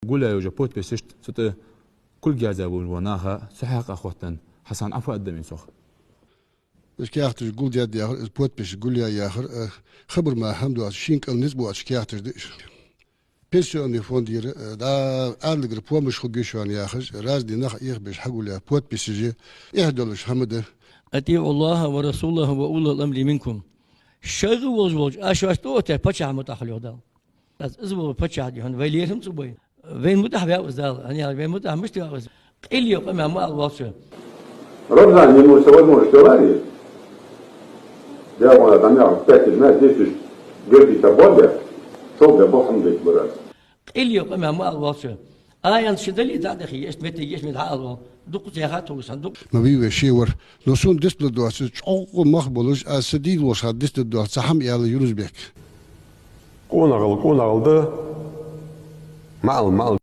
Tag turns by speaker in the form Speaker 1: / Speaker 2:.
Speaker 1: قول يا جابوت بسشت ست كل جازة وناها سحق أخوتن حسن عفو قدمين سخ.
Speaker 2: إيش كياختش قول يا دي آخر بوت بس قول يا آخر خبر ما حمد شينك النسبة إيش كياختش ديش. بيشون يفوندير دا أرلقر بوا مش خجيشون يا آخر راز دي نخ إيه بس حقول يا بوت بسجى إهدلش حمده.
Speaker 3: أطيعوا الله ورسوله وأولي الأمر منكم. شغل وزوج أشوفته تبتشع متأخر يودال. از أزبو بتشع ديهن ويليهم صبي. وين متأخر وزال يعني وين متأخر مش تأخر. إلي قام ما الواسع.
Speaker 4: رمضان يمو سوى المشتري. جاءوا على جميع بيت الناس ديش جرتي تبودة. شو ده بحمد براس.
Speaker 3: إلي قام ما الواسع. آيان شدلي ده خي إيش متى من هذا دق زيارات وصندوق.
Speaker 2: ما بيجي شيور نصون دست بدوات أو مخبولش أسديد وصاد دست بدوات سحم يلا يونس بيك.
Speaker 4: كون أغل ده. مال